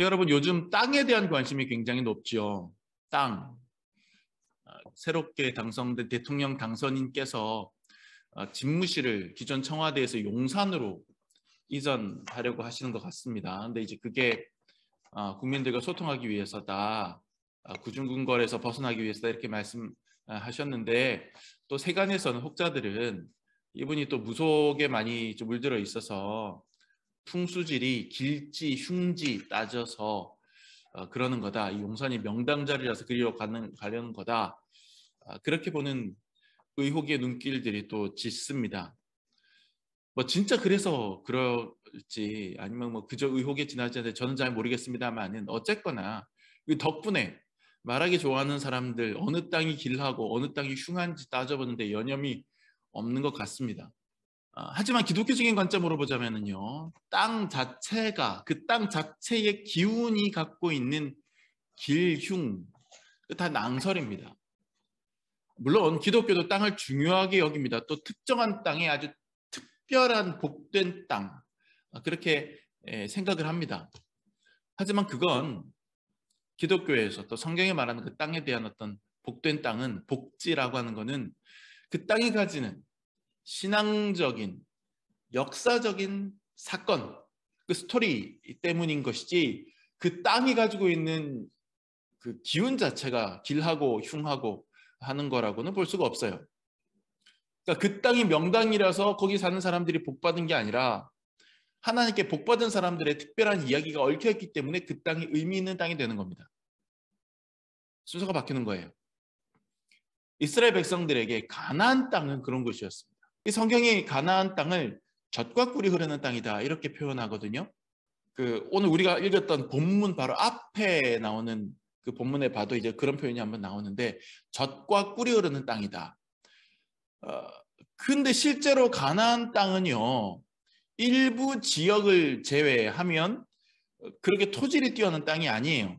여러분 요즘 땅에 대한 관심이 굉장히 높죠. 땅. 새롭게 당선된 대통령 당선인께서 집무실을 기존 청와대에서 용산으로 이전하려고 하시는 것 같습니다. 근데 이제 그게 국민들과 소통하기 위해서다. 구중궁궐에서 벗어나기 위해서다 이렇게 말씀하셨는데 또 세간에서는 혹자들은 이분이 또 무속에 많이 좀 물들어 있어서 풍수지리 길지 흉지 따져서 그러는 거다. 이 용산이 명당자리라서 그리로 가려는 거다. 그렇게 보는 의혹의 눈길들이 또 짙습니다. 뭐 진짜 그래서 그럴지 아니면 뭐 그저 의혹에 지나지 않는데 저는 잘 모르겠습니다만은 어쨌거나 그 덕분에 말하기 좋아하는 사람들 어느 땅이 길하고 어느 땅이 흉한지 따져보는데 여념이 없는 것 같습니다. 하지만 기독교적인 관점으로 보자면은요, 땅 자체가 그 땅 자체의 기운이 갖고 있는 길, 흉, 다 낭설입니다. 물론 기독교도 땅을 중요하게 여깁니다. 또 특정한 땅에 아주 특별한 복된 땅, 그렇게 생각을 합니다. 하지만 그건 기독교에서 또 성경에 말하는 그 땅에 대한 어떤 복된 땅은 복지라고 하는 것은 그 땅이 가지는 신앙적인 역사적인 사건, 그 스토리 때문인 것이지 그 땅이 가지고 있는 그 기운 자체가 길하고 흉하고 하는 거라고는 볼 수가 없어요. 그러니까 그 땅이 명당이라서 거기 사는 사람들이 복받은 게 아니라 하나님께 복받은 사람들의 특별한 이야기가 얽혀있기 때문에 그 땅이 의미 있는 땅이 되는 겁니다. 순서가 바뀌는 거예요. 이스라엘 백성들에게 가나안 땅은 그런 곳이었습니다. 이 성경이 가나안 땅을 젖과 꿀이 흐르는 땅이다 이렇게 표현하거든요. 오늘 우리가 읽었던 본문 바로 앞에 나오는 그 본문에 봐도 이제 그런 표현이 한번 나오는데 젖과 꿀이 흐르는 땅이다. 근데 실제로 가나안 땅은요, 일부 지역을 제외하면 그렇게 토질이 뛰어난 땅이 아니에요.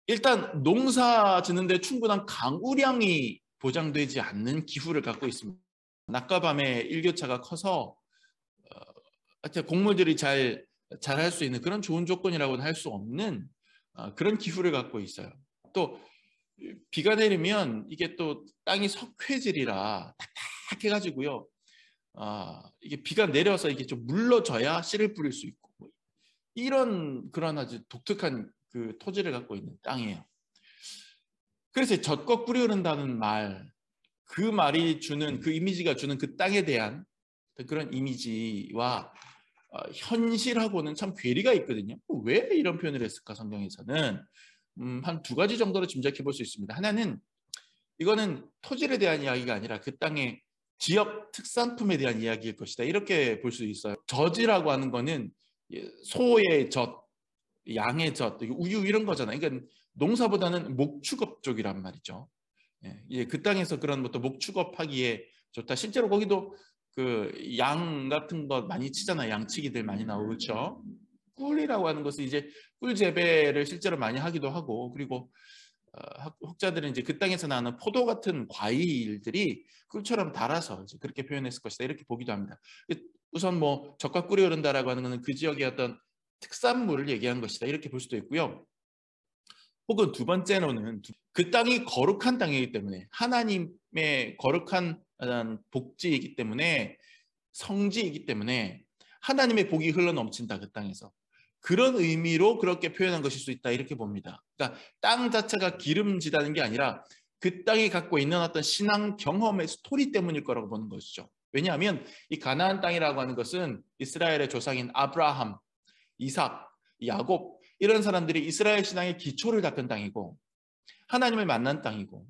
일단 농사 짓는데 충분한 강우량이 보장되지 않는 기후를 갖고 있습니다. 낮과 밤의 일교차가 커서 곡물들이 잘 자랄 수 있는 그런 좋은 조건이라고는 할 수 없는 그런 기후를 갖고 있어요. 또 비가 내리면 이게 또 땅이 석회질이라 탁탁해가지고요. 이게 비가 내려서 이게 좀 물러져야 씨를 뿌릴 수 있고 이런 그런 아주 독특한 그 토지를 갖고 있는 땅이에요. 그래서 젖과 꿀이 흐른다는 말, 그 말이 주는 그 이미지가 주는 그 땅에 대한 그런 이미지와 현실하고는 참 괴리가 있거든요. 왜 이런 표현을 했을까 성경에서는 한 두 가지 정도로 짐작해 볼 수 있습니다. 하나는 이거는 토질에 대한 이야기가 아니라 그 땅의 지역 특산품에 대한 이야기일 것이다. 이렇게 볼 수 있어요. 젖이라고 하는 거는 소의 젖, 양의 젖, 우유 이런 거잖아요. 그러니까 농사보다는 목축업 쪽이란 말이죠. 그 땅에서 그런 또 목축업하기에 좋다. 실제로 거기도 그 양 같은 거 많이 치잖아요. 양치기들 많이 나오고 그렇죠. 꿀이라고 하는 것은 이제 꿀 재배를 실제로 많이 하기도 하고 그리고 학자들은 이제 그 땅에서 나는 포도 같은 과일들이 꿀처럼 달아서 이제 그렇게 표현했을 것이다 이렇게 보기도 합니다. 우선 뭐 젖과 꿀이 흐른다라고 하는 것은 그 지역의 어떤 특산물을 얘기한 것이다 이렇게 볼 수도 있고요. 혹은 두 번째로는 그 땅이 거룩한 땅이기 때문에 하나님의 거룩한 복지이기 때문에 성지이기 때문에 하나님의 복이 흘러넘친다 그 땅에서. 그런 의미로 그렇게 표현한 것일 수 있다 이렇게 봅니다. 그러니까 땅 자체가 기름지다는 게 아니라 그 땅이 갖고 있는 어떤 신앙 경험의 스토리 때문일 거라고 보는 것이죠. 왜냐하면 이 가나안 땅이라고 하는 것은 이스라엘의 조상인 아브라함, 이삭, 야곱 이런 사람들이 이스라엘 신앙의 기초를 닦은 땅이고 하나님을 만난 땅이고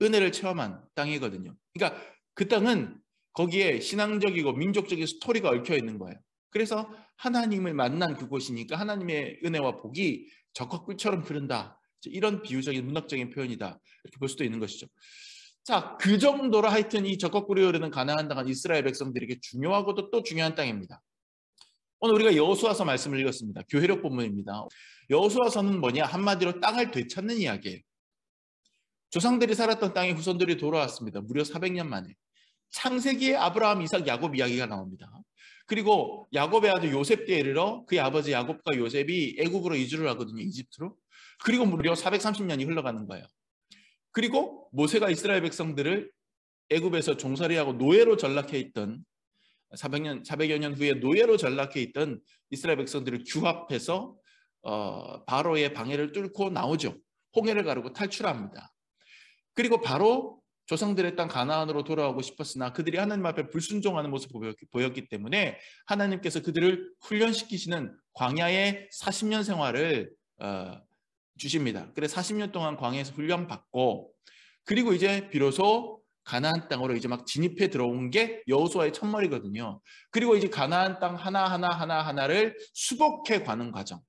은혜를 체험한 땅이거든요. 그러니까 그 땅은 거기에 신앙적이고 민족적인 스토리가 얽혀 있는 거예요. 그래서 하나님을 만난 그곳이니까 하나님의 은혜와 복이 젖과 꿀처럼 흐른다. 이런 비유적인 문학적인 표현이다. 이렇게 볼 수도 있는 것이죠. 자, 그 정도로 하여튼 이 젖과 꿀이 흐르는 가나안 땅은 이스라엘 백성들에게 중요하고도 또 중요한 땅입니다. 오늘 우리가 여호수아서 말씀을 읽었습니다. 교회력 본문입니다. 여호수아서는 뭐냐? 한마디로 땅을 되찾는 이야기예요. 조상들이 살았던 땅의 후손들이 돌아왔습니다. 무려 400년 만에. 창세기에 아브라함, 이삭, 야곱 이야기가 나옵니다. 그리고 야곱의 아들 요셉 때에 이르러 그의 아버지 야곱과 요셉이 애굽으로 이주를 하거든요. 이집트로. 그리고 무려 430년이 흘러가는 거예요. 그리고 모세가 이스라엘 백성들을 애굽에서 종살이하고 노예로 전락해 있던 400여 년 후에 노예로 전락해 있던 이스라엘 백성들을 규합해서 바로의 방해를 뚫고 나오죠. 홍해를 가르고 탈출합니다. 그리고 바로 조상들의 땅 가나안으로 돌아오고 싶었으나 그들이 하나님 앞에 불순종하는 모습을 보였기 때문에 하나님께서 그들을 훈련시키시는 광야의 40년 생활을 주십니다. 그래서 40년 동안 광야에서 훈련받고 그리고 이제 비로소 가나안 땅으로 이제 막 진입해 들어온 게 여호수아의 첫머리거든요. 그리고 이제 가나안 땅 하나하나를 수복해 가는 과정.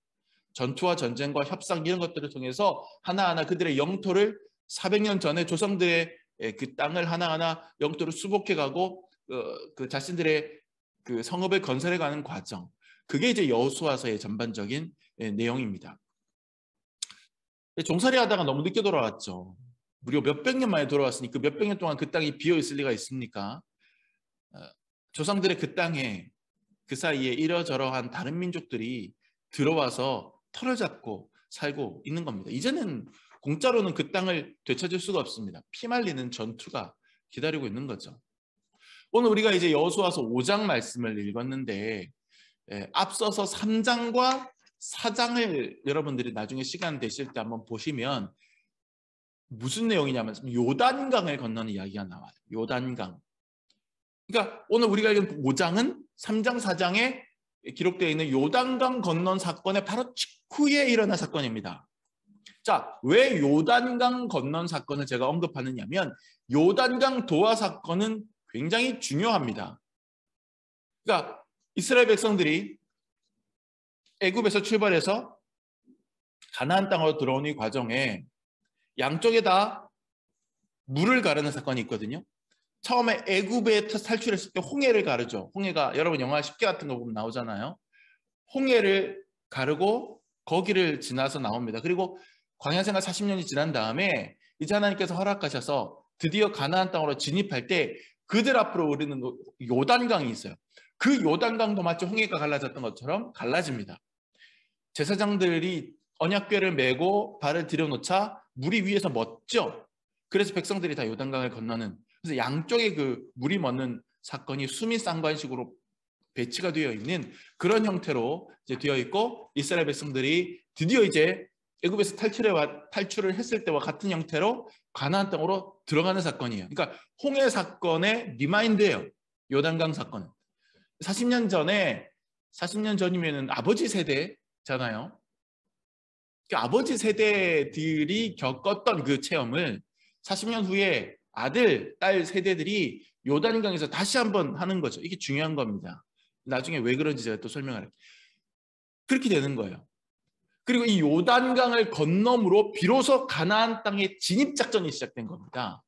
전투와 전쟁과 협상 이런 것들을 통해서 하나하나 그들의 영토를 400년 전에 조상들의 그 땅을 하나하나 영토를 수복해 가고 그 자신들의 그 성읍을 건설해 가는 과정. 그게 이제 여호수아서의 전반적인 내용입니다. 종살이 하다가 너무 늦게 돌아왔죠. 무려 몇백 년 만에 돌아왔으니 그 몇백 년 동안 그 땅이 비어 있을 리가 있습니까? 조상들의 그 땅에 그 사이에 이러저러한 다른 민족들이 들어와서 털을 잡고 살고 있는 겁니다. 이제는 공짜로는 그 땅을 되찾을 수가 없습니다. 피말리는 전투가 기다리고 있는 거죠. 오늘 우리가 이제 여호수아서 5장 말씀을 읽었는데 앞서서 3장과 4장을 여러분들이 나중에 시간 되실 때 한번 보시면 무슨 내용이냐면 요단강을 건너는 이야기가 나와요. 요단강. 그러니까 오늘 우리가 읽은 5장은 3장, 4장에 기록되어 있는 요단강 건넌 사건의 바로 직후에 일어난 사건입니다. 자, 왜 요단강 건넌 사건을 제가 언급하느냐면 요단강 도하 사건은 굉장히 중요합니다. 그러니까 이스라엘 백성들이 애굽에서 출발해서 가나안 땅으로 들어오는 이 과정에 양쪽에 다 물을 가르는 사건이 있거든요. 처음에 애굽에 탈출했을 때 홍해를 가르죠. 홍해가 여러분 영화 10개 같은 거 보면 나오잖아요. 홍해를 가르고 거기를 지나서 나옵니다. 그리고 광야 생활 40년이 지난 다음에 이제 하나님께서 허락하셔서 드디어 가나안 땅으로 진입할 때 그들 앞으로 흐르는 요단강이 있어요. 그 요단강도 마치 홍해가 갈라졌던 것처럼 갈라집니다. 제사장들이 언약궤를 메고 발을 들여놓자 물이 위에서 멎죠. 그래서 백성들이 다 요단강을 건너는, 그래서 양쪽에 그 물이 맺는 사건이 수미상관식으로 배치가 되어 있는 그런 형태로 이제 되어 있고, 이스라엘 백성들이 드디어 이제 애굽에서 탈출을 했을 때와 같은 형태로 가나안 땅으로 들어가는 사건이에요. 그러니까 홍해 사건의 리마인드예요. 요단강 사건은 40년 전이면은 아버지 세대잖아요. 그 아버지 세대들이 겪었던 그 체험을 40년 후에 아들, 딸 세대들이 요단강에서 다시 한번 하는 거죠. 이게 중요한 겁니다. 나중에 왜 그런지 제가 또 설명할게요. 그렇게 되는 거예요. 그리고 이 요단강을 건너므로 비로소 가나안 땅의 진입작전이 시작된 겁니다.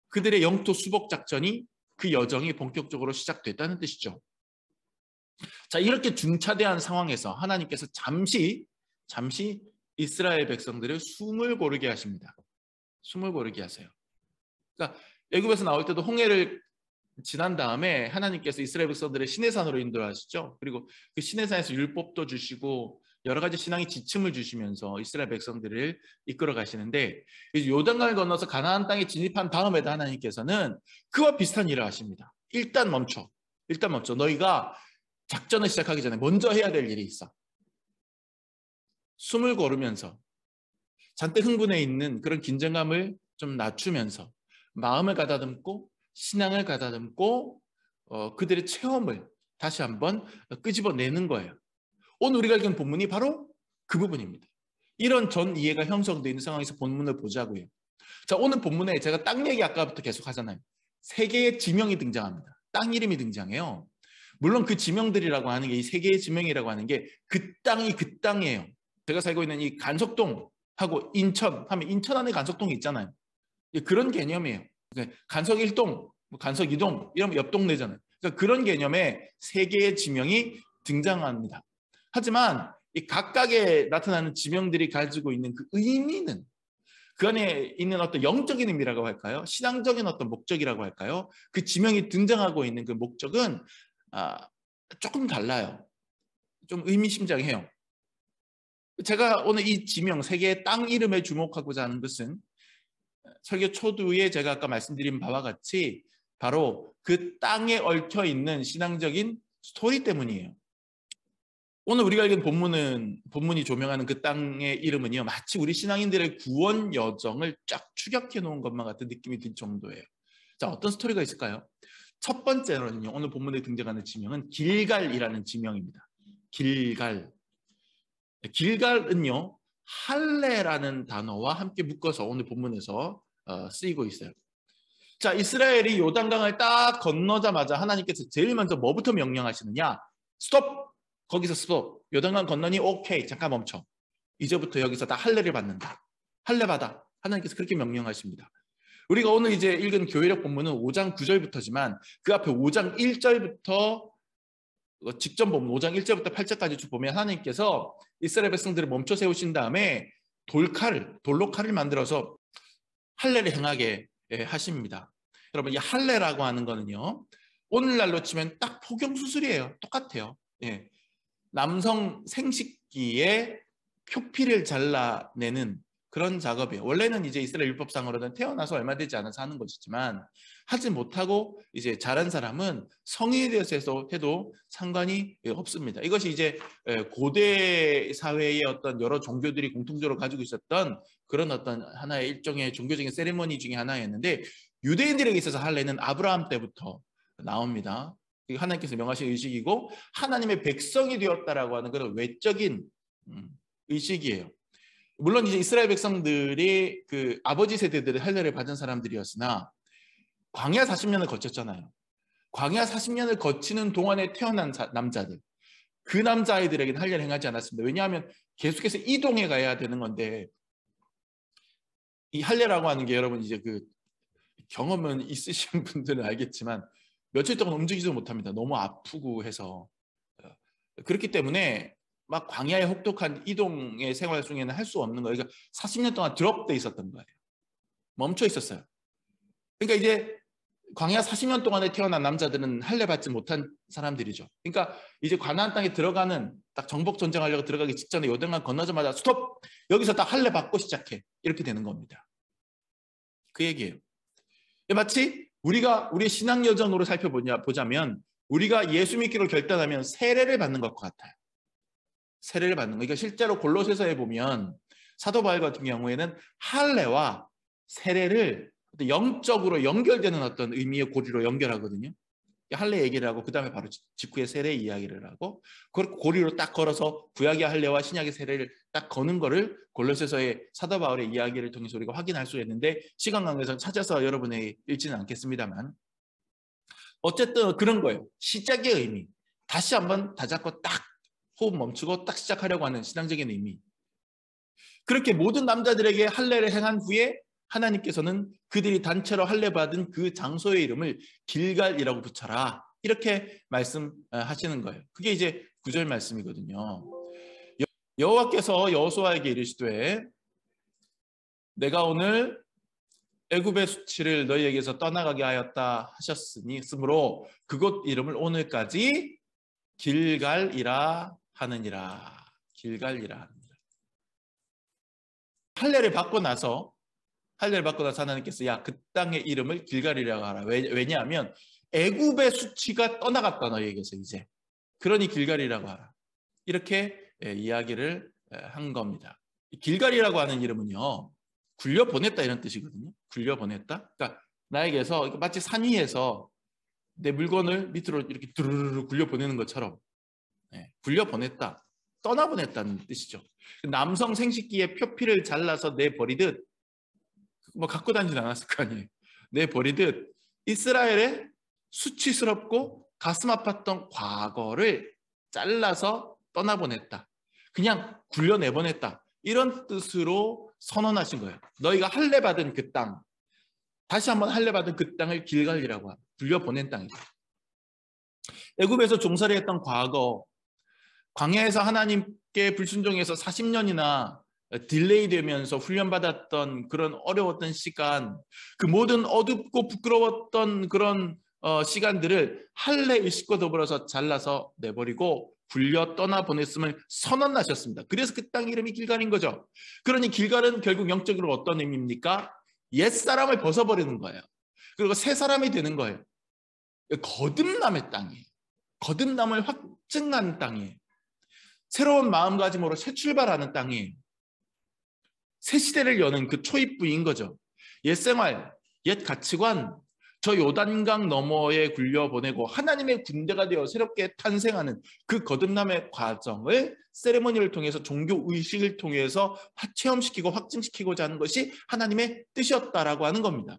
그들의 영토 수복 작전이, 그 여정이 본격적으로 시작됐다는 뜻이죠. 자, 이렇게 중차대한 상황에서 하나님께서 잠시 이스라엘 백성들을 숨을 고르게 하십니다. 숨을 고르게 하세요. 그러니까 애굽에서 나올 때도 홍해를 지난 다음에 하나님께서 이스라엘 백성들을 시내산으로 인도하시죠. 그리고 그 시내산에서 율법도 주시고 여러 가지 신앙의 지침을 주시면서 이스라엘 백성들을 이끌어 가시는데, 요단강을 건너서 가나안 땅에 진입한 다음에도 하나님께서는 그와 비슷한 일을 하십니다. 일단 멈춰. 너희가 작전을 시작하기 전에 먼저 해야 될 일이 있어. 숨을 고르면서 잔뜩 흥분해 있는 그런 긴장감을 좀 낮추면서 마음을 가다듬고 신앙을 가다듬고 그들의 체험을 다시 한번 끄집어내는 거예요. 오늘 우리가 읽은 본문이 바로 그 부분입니다. 이런 전 이해가 형성되어 있는 상황에서 본문을 보자고요. 자, 오늘 본문에 제가 땅 얘기 아까부터 계속 하잖아요. 세 개의 지명이 등장합니다. 땅 이름이 등장해요. 물론 그 지명들이라고 하는 게, 이 세 개의 지명이라고 하는 게 그 땅이 그 땅이에요. 제가 살고 있는 이 간석동하고 인천 하면 인천 안에 간석동이 있잖아요. 그런 개념이에요. 간석 1동, 간석 2동 이러면 옆 동네잖아요. 그러니까 그런 개념의 세 개의 지명이 등장합니다. 하지만 이 각각에 나타나는 지명들이 가지고 있는 그 의미는, 그 안에 있는 어떤 영적인 의미라고 할까요? 신앙적인 어떤 목적이라고 할까요? 그 지명이 등장하고 있는 그 목적은 조금 달라요. 좀 의미심장해요. 제가 오늘 이 지명, 세 개의 땅 이름에 주목하고자 하는 것은 설교 초두에 제가 아까 말씀드린 바와 같이 바로 그 땅에 얽혀 있는 신앙적인 스토리 때문이에요. 오늘 우리가 읽은 본문이 조명하는 그 땅의 이름은요, 마치 우리 신앙인들의 구원 여정을 쫙 추격해 놓은 것만 같은 느낌이 들 정도예요. 자, 어떤 스토리가 있을까요? 첫 번째로는요, 오늘 본문에 등장하는 지명은 길갈이라는 지명입니다. 길갈은요, 할례라는 단어와 함께 묶어서 오늘 본문에서 쓰이고 있어요. 자, 이스라엘이 요단강을 딱 건너자마자 하나님께서 제일 먼저 뭐부터 명령하시느냐? 스톱! 거기서 스톱. 요단강 건너니 오케이. 잠깐 멈춰. 이제부터 여기서 다 할례를 받는다. 할례 받아. 하나님께서 그렇게 명령하십니다. 우리가 오늘 이제 읽은 교회력 본문은 5장 9절부터지만 그 앞에 5장 1절부터 직전 본문 5장 1절부터 8절까지 쭉 보면 하나님께서 이스라엘 백성들을 멈춰 세우신 다음에 돌로 칼을 만들어서 할례를 행하게 하십니다. 여러분, 이 할례라고 하는 거는요, 오늘날로 치면 딱 포경 수술이에요. 똑같아요. 예. 남성 생식기에 표피를 잘라내는 그런 작업이에요. 원래는 이제 이스라엘 율법상으로는 태어나서 얼마 되지 않아서 하는 것이지만 하지 못하고 이제 자란 사람은 성인이 되어서 해도 상관이 없습니다. 이것이 이제 고대 사회의 어떤 여러 종교들이 공통적으로 가지고 있었던 그런 어떤 하나의 일종의 종교적인 세리머니 중에 하나였는데, 유대인들에게 있어서 할례는 아브라함 때부터 나옵니다. 하나님께서 명하신 의식이고 하나님의 백성이 되었다라고 하는 그런 외적인 의식이에요. 물론 이제 이스라엘 백성들이 그 아버지 세대들의 할례를 받은 사람들이었으나 광야 40년을 거쳤잖아요. 광야 40년을 거치는 동안에 태어난 남자들, 그 남자아이들에게는 할례를 행하지 않았습니다. 왜냐하면 계속해서 이동해 가야 되는 건데, 이 할례라고 하는 게 여러분 이제 그 경험은 있으신 분들은 알겠지만 며칠 동안 움직이지도 못합니다. 너무 아프고 해서. 그렇기 때문에 막 광야의 혹독한 이동의 생활 중에는 할 수 없는 거예요. 그러니까 40년 동안 드롭돼 있었던 거예요. 멈춰 있었어요. 그러니까 이제 광야 40년 동안에 태어난 남자들은 할례 받지 못한 사람들이죠. 그러니까 이제 가나안 땅에 들어가는 딱 정복 전쟁하려고 들어가기 직전에 요단강 건너자마자 스톱! 여기서 딱 할례 받고 시작해. 이렇게 되는 겁니다. 그 얘기예요. 마치 우리의 신앙 여정으로 살펴보자면 우리가 예수 믿기로 결단하면 세례를 받는 것과 같아요. 세례를 받는 거. 그러니까 실제로 골로새서에 보면 사도 바울 같은 경우에는 할례와 세례를 영적으로 연결되는 어떤 의미의 고리로 연결하거든요. 할례 얘기를 하고 그 다음에 바로 직후에 세례 이야기를 하고 그걸 고리로 딱 걸어서 구약의 할례와 신약의 세례를 딱 거는 거를 골로새서의 사도 바울의 이야기를 통해서 우리가 확인할 수 있는데 시간 관계상 찾아서 여러분에게 읽지는 않겠습니다만 어쨌든 그런 거예요. 시작의 의미. 다시 한번 다잡고 딱 호흡 멈추고 딱 시작하려고 하는 신앙적인 의미. 그렇게 모든 남자들에게 할례를 행한 후에 하나님께서는 그들이 단체로 할례 받은 그 장소의 이름을 길갈이라고 붙여라. 이렇게 말씀하시는 거예요. 그게 이제 9절 말씀이거든요. 여호와께서 여호수아에게 이르시되 내가 오늘 애굽의 수치를 너희에게서 떠나가게 하였다 하셨으므로 그곳 이름을 오늘까지 길갈이라 하느니라. 길갈이라 하느니라. 할례를 받고 나서 하나님께서 야, 그 땅의 이름을 길갈이라고 하라. 왜냐하면 애굽의 수치가 떠나갔다 너희에게서 이제. 그러니 길갈이라고 하라. 이렇게 이야기를 한 겁니다. 길갈이라고 하는 이름은요. 굴려보냈다 이런 뜻이거든요. 굴려보냈다. 그러니까 나에게서 마치 산 위에서 내 물건을 밑으로 이렇게 두루루루 굴려보내는 것처럼 굴려보냈다. 떠나보냈다는 뜻이죠. 남성 생식기의 표피를 잘라서 내버리듯 뭐 갖고 다니진 않았을 거 아니에요. 내버리듯 이스라엘의 수치스럽고 가슴 아팠던 과거를 잘라서 떠나보냈다. 그냥 굴려내보냈다. 이런 뜻으로 선언하신 거예요. 너희가 할례받은 그 땅, 다시 한번 할례받은 그 땅을 길갈이라고 합니다. 굴려보낸 땅이다. 애굽에서 종살이 했던 과거, 광야에서 하나님께 불순종해서 40년이나 딜레이 되면서 훈련받았던 그런 어려웠던 시간, 그 모든 어둡고 부끄러웠던 그런 시간들을 할례 일식과 더불어서 잘라서 내버리고 굴려 떠나 보냈음을 선언하셨습니다. 그래서 그 땅 이름이 길갈인 거죠. 그러니 길갈은 결국 영적으로 어떤 의미입니까? 옛사람을 벗어버리는 거예요. 그리고 새 사람이 되는 거예요. 거듭남의 땅이에요. 거듭남을 확증한 땅이에요. 새로운 마음가짐으로 새 출발하는 땅이에요. 새 시대를 여는 그 초입부인 거죠. 옛 생활, 옛 가치관, 저 요단강 너머에 굴려보내고 하나님의 군대가 되어 새롭게 탄생하는 그 거듭남의 과정을 세레머니를 통해서 종교 의식을 통해서 체험시키고 확증시키고자 하는 것이 하나님의 뜻이었다라고 하는 겁니다.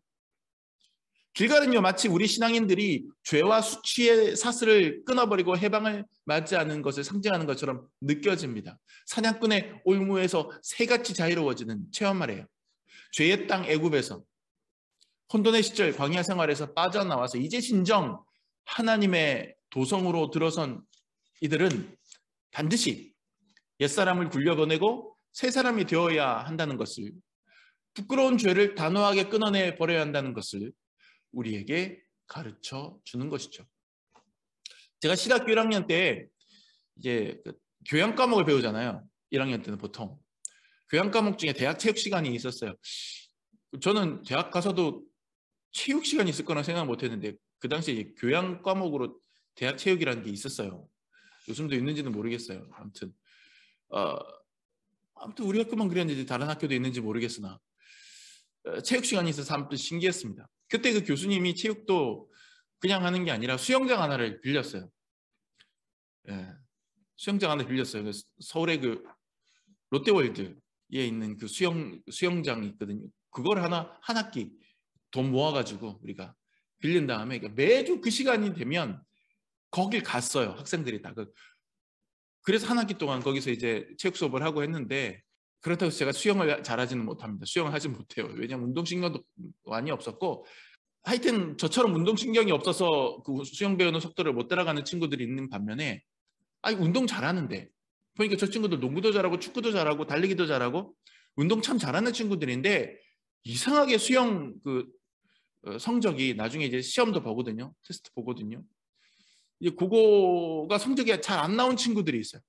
길갈은요, 마치 우리 신앙인들이 죄와 수치의 사슬을 끊어버리고 해방을 맞이하는 것을 상징하는 것처럼 느껴집니다. 사냥꾼의 올무에서 새같이 자유로워지는 체험하래요. 죄의 땅 애굽에서 혼돈의 시절 광야 생활에서 빠져나와서 이제 진정 하나님의 도성으로 들어선 이들은 반드시 옛사람을 굴려보내고 새 사람이 되어야 한다는 것을, 부끄러운 죄를 단호하게 끊어내 버려야 한다는 것을 우리에게 가르쳐 주는 것이죠. 제가 신학교 1학년 때 이제 교양 과목을 배우잖아요. 1학년 때는 보통 교양 과목 중에 대학 체육 시간이 있었어요. 저는 대학 가서도 체육 시간이 있을 거라 생각 못 했는데 그 당시에 교양 과목으로 대학 체육이라는 게 있었어요. 요즘도 있는지는 모르겠어요. 아무튼 우리 학교만 그랬는지 다른 학교도 있는지 모르겠으나 체육 시간이 있어서 아무튼 신기했습니다. 그때 그 교수님이 체육도 그냥 하는 게 아니라 수영장 하나를 빌렸어요. 수영장 하나 빌렸어요. 서울의 그 롯데월드에 있는 그 수영장이 있거든요. 그걸 한 학기 돈 모아가지고 우리가 빌린 다음에 매주 그 시간이 되면 거길 갔어요. 학생들이 다. 그래서 한 학기 동안 거기서 이제 체육 수업을 하고 했는데, 그렇다고 제가 수영을 잘하지는 못합니다. 수영을 하지 못해요. 왜냐하면 운동신경도 많이 없었고, 하여튼 저처럼 운동신경이 없어서 그 수영 배우는 속도를 못 따라가는 친구들이 있는 반면에, 운동 잘하는데 보니까 저 친구들 농구도 잘하고 축구도 잘하고 달리기도 잘하고 운동 참 잘하는 친구들인데, 이상하게 수영 성적이 나중에 이제 시험도 보거든요. 테스트 보거든요. 이제 그거가 성적이 잘 안 나온 친구들이 있어요.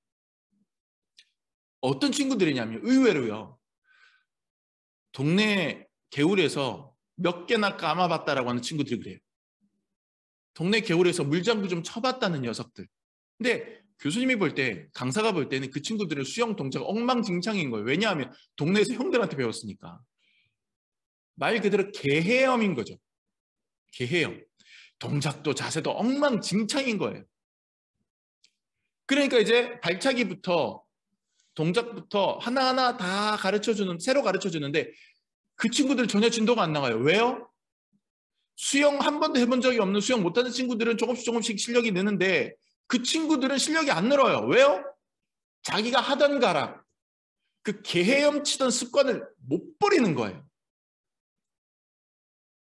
어떤 친구들이냐면 의외로요, 동네 개울에서 몇 개나 감아봤다라고 하는 친구들이 그래요. 동네 개울에서 물장구 좀 쳐봤다는 녀석들. 근데 교수님이 볼 때, 강사가 볼 때는 그 친구들의 수영 동작이 엉망진창인 거예요. 왜냐하면 동네에서 형들한테 배웠으니까. 말 그대로 개헤엄인 거죠. 개헤엄. 동작도 자세도 엉망진창인 거예요. 그러니까 이제 발차기부터 동작부터 하나하나 다 가르쳐주는, 새로 가르쳐주는데 그 친구들 전혀 진도가 안 나가요. 왜요? 수영 한 번도 해본 적이 없는, 수영 못하는 친구들은 조금씩 실력이 느는데 그 친구들은 실력이 안 늘어요. 왜요? 자기가 하던 가락, 그 개헤엄 치던 습관을 못 버리는 거예요.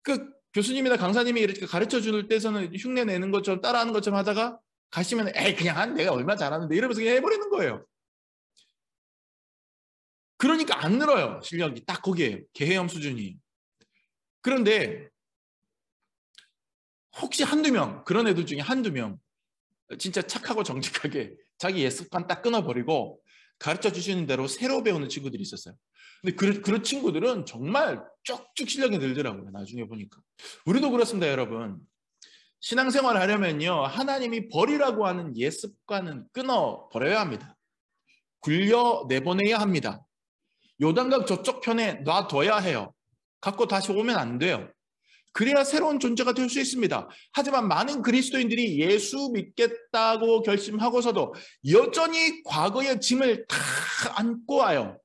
그 교수님이나 강사님이 이렇게 가르쳐 줄 때서는 흉내 내는 것처럼 따라하는 것처럼 하다가 가시면 에이 그냥 내가 얼마나 잘하는데 이러면서 그냥 해버리는 거예요. 그러니까 안 늘어요. 실력이 딱 거기에요. 개헤엄 수준이. 그런데 혹시 한두 명, 그런 애들 중에 한두 명 진짜 착하고 정직하게 자기 옛 습관 딱 끊어버리고 가르쳐 주시는 대로 새로 배우는 친구들이 있었어요. 근데 그런 친구들은 정말 쭉쭉 실력이 늘더라고요. 나중에 보니까. 우리도 그렇습니다, 여러분. 신앙생활을 하려면요, 하나님이 버리라고 하는 옛 습관은 끊어버려야 합니다. 굴려 내보내야 합니다. 요단강 저쪽 편에 놔둬야 해요. 갖고 다시 오면 안 돼요. 그래야 새로운 존재가 될 수 있습니다. 하지만 많은 그리스도인들이 예수 믿겠다고 결심하고서도 여전히 과거의 짐을 다 안고 와요.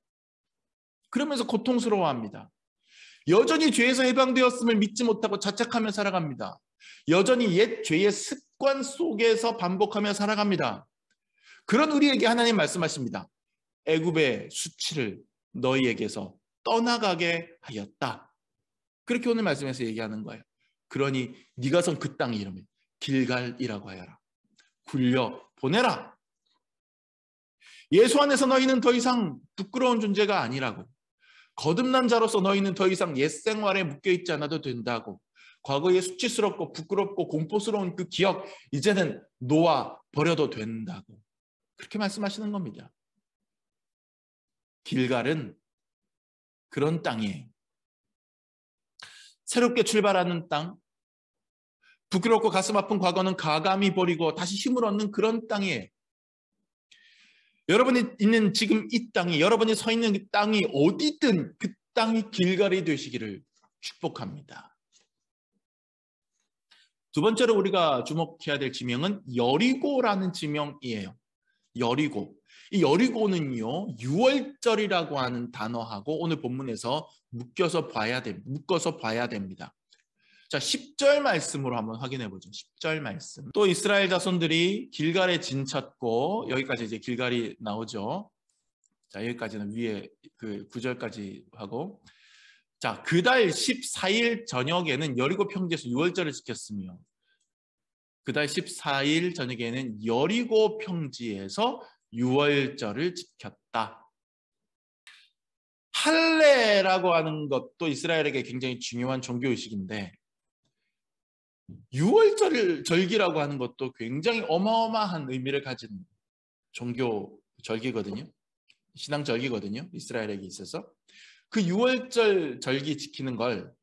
그러면서 고통스러워합니다. 여전히 죄에서 해방되었음을 믿지 못하고 자책하며 살아갑니다. 여전히 옛 죄의 습관 속에서 반복하며 살아갑니다. 그런 우리에게 하나님 말씀하십니다. 애굽의 수치를 너희에게서 떠나가게 하였다. 그렇게 오늘 말씀에서 얘기하는 거예요. 그러니 네가 선 그 땅의 이름을 길갈이라고 하여라. 굴려 보내라. 예수 안에서 너희는 더 이상 부끄러운 존재가 아니라고. 거듭난 자로서 너희는 더 이상 옛 생활에 묶여있지 않아도 된다고. 과거의 수치스럽고 부끄럽고 공포스러운 그 기억 이제는 놓아 버려도 된다고 그렇게 말씀하시는 겁니다. 길갈은 그런 땅이에요. 새롭게 출발하는 땅, 부끄럽고 가슴 아픈 과거는 가감히 버리고 다시 힘을 얻는 그런 땅이에요. 여러분이 있는 지금 이 땅이, 여러분이 서 있는 그 땅이 어디든 그 땅이 길갈이 되시기를 축복합니다. 두 번째로 우리가 주목해야 될 지명은 여리고라는 지명이에요. 여리고. 이 여리고는요, 유월절이라고 하는 단어하고 오늘 본문에서 묶어서 봐야 됩니다. 자, 10절 말씀으로 한번 확인해 보죠. 10절 말씀. 또 이스라엘 자손들이 길갈에 진쳤고, 여기까지 이제 길갈이 나오죠. 자, 여기까지는 위에 그 9절까지 하고, 자, 그달 14일 저녁에는 여리고 평지에서 유월절을 지켰으며, 그달 14일 저녁에는 여리고 평지에서 유월절을 지켰다. 할례라고 하는 것도 이스라엘에게 굉장히 중요한 종교의식인데, 절기라고 하는 것도 굉장히 어마어마한 의미를 가진 종교 절기거든요. 신앙 절기거든요. 이스라엘에게 있어서. 그 6월절 절기 지키는 걸